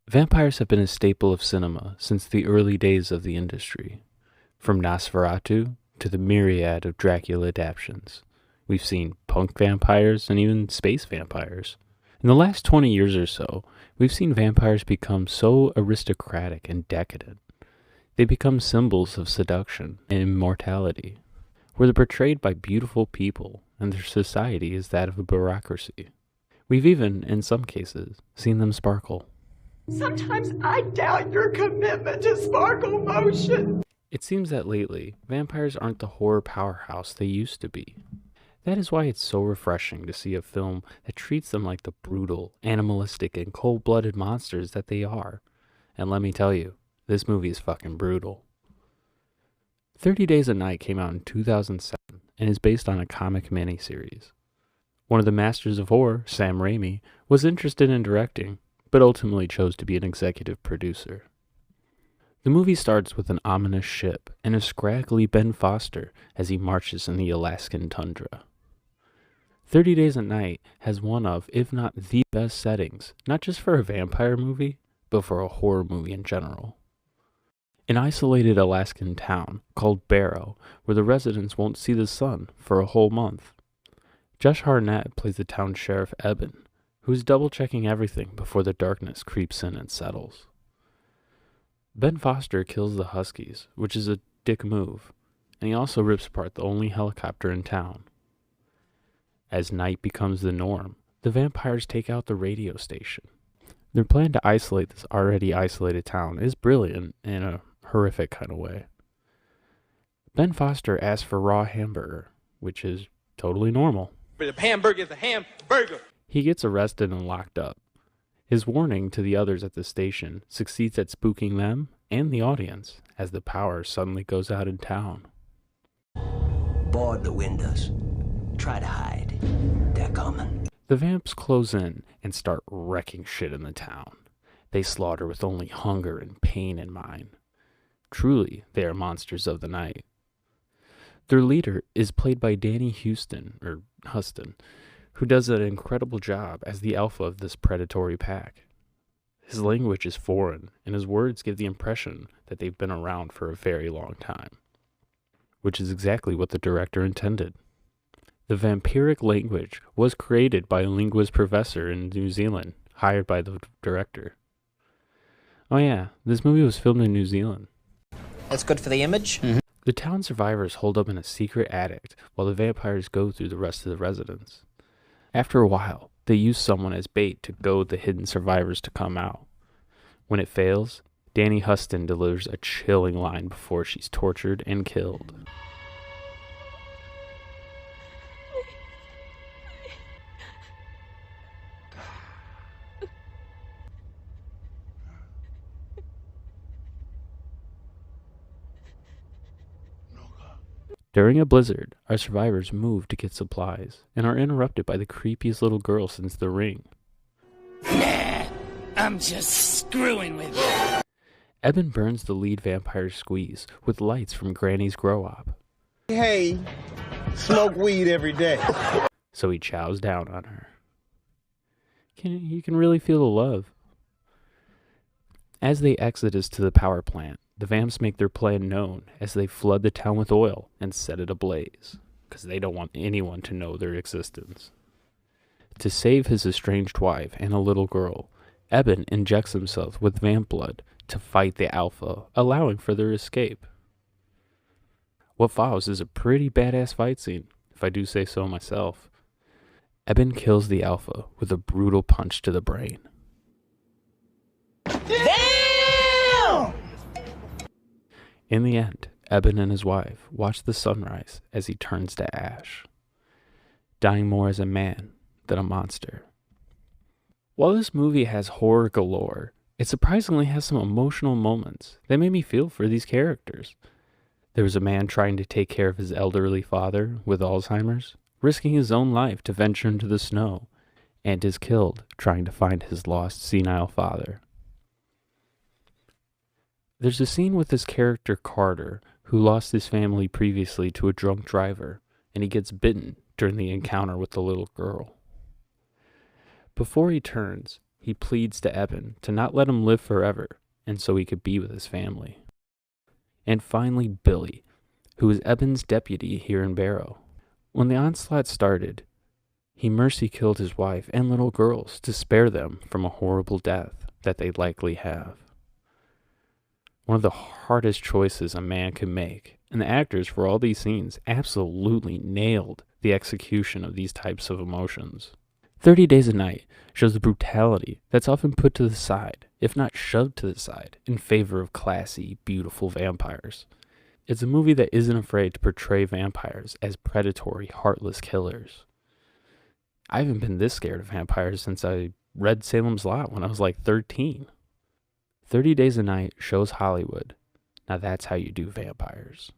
Vampires have been a staple of cinema since the early days of the industry. From Nosferatu to the myriad of Dracula adaptations, we've seen punk vampires and even space vampires. In the last 20 years or so, we've seen vampires become so aristocratic and decadent. They become symbols of seduction and immortality, where they're portrayed by beautiful people and their society is that of a bureaucracy. We've even, in some cases, seen them sparkle. Sometimes I doubt your commitment to sparkle motion. It seems that lately, vampires aren't the horror powerhouse they used to be. That is why it's so refreshing to see a film that treats them like the brutal, animalistic, and cold-blooded monsters that they are. And let me tell you, this movie is fucking brutal. 30 Days a Night came out in 2007 and is based on a comic miniseries. One of the masters of horror, Sam Raimi, was interested in directing, but ultimately chose to be an executive producer. The movie starts with an ominous ship and a scraggly Ben Foster as he marches in the Alaskan tundra. 30 Days a Night has one of, if not the best settings, not just for a vampire movie, but for a horror movie in general. An isolated Alaskan town called Barrow, where the residents won't see the sun for a whole month. Josh Hartnett plays the town sheriff Eben, who is double-checking everything before the darkness creeps in and settles. Ben Foster kills the Huskies, which is a dick move, and he also rips apart the only helicopter in town. As night becomes the norm, the vampires take out the radio station. Their plan to isolate this already isolated town is brilliant in a horrific kind of way. Ben Foster asks for raw hamburger, which is totally normal. But a hamburger is a hamburger. He gets arrested and locked up. His warning to the others at the station succeeds at spooking them and the audience as the power suddenly goes out in town. Board the windows. Try to hide. They're coming. The vamps close in and start wrecking shit in the town. They slaughter with only hunger and pain in mind. Truly, they are monsters of the night. Their leader is played by Danny Huston, who does an incredible job as the alpha of this predatory pack. His language is foreign, and his words give the impression that they've been around for a very long time, which is exactly what the director intended. The vampiric language was created by a linguist professor in New Zealand, hired by the director. Oh yeah, this movie was filmed in New Zealand. That's good for the image. The town survivors hold up in a secret attic while the vampires go through the rest of the residents. After a while, they use someone as bait to goad the hidden survivors to come out. When it fails, Danny Huston delivers a chilling line before she's tortured and killed. During a blizzard, our survivors move to get supplies and are interrupted by the creepiest little girl since The Ring. Nah, I'm just screwing with you. Eben burns the lead vampire Squeeze with lights from Granny's grow-op. Hey, smoke weed every day. So he chows down on her. You can really feel the love. As they exodus to the power plant, the vamps make their plan known as they flood the town with oil and set it ablaze, because they don't want anyone to know their existence. To save his estranged wife and a little girl, Eben injects himself with vamp blood to fight the Alpha, allowing for their escape. What follows is a pretty badass fight scene, if I do say so myself. Eben kills the Alpha with a brutal punch to the brain. Damn! In the end, Eben and his wife watch the sunrise as he turns to ash, dying more as a man than a monster. While this movie has horror galore, it surprisingly has some emotional moments that made me feel for these characters. There was a man trying to take care of his elderly father with Alzheimer's, risking his own life to venture into the snow, and is killed trying to find his lost senile father. There's a scene with this character Carter, who lost his family previously to a drunk driver, and he gets bitten during the encounter with the little girl. Before he turns, he pleads to Eben to not let him live forever, and so he could be with his family. And finally, Billy, who is Eben's deputy here in Barrow. When the onslaught started, he mercy killed his wife and little girls to spare them from a horrible death that they'd likely have. One of the hardest choices a man could make, and the actors for all these scenes absolutely nailed the execution of these types of emotions. 30 Days a Night shows the brutality that's often put to the side, if not shoved to the side, in favor of classy, beautiful vampires. It's a movie that isn't afraid to portray vampires as predatory, heartless killers. I haven't been this scared of vampires since I read Salem's Lot when I was like 13. 30 Days a Night shows Hollywood. Now that's how you do vampires.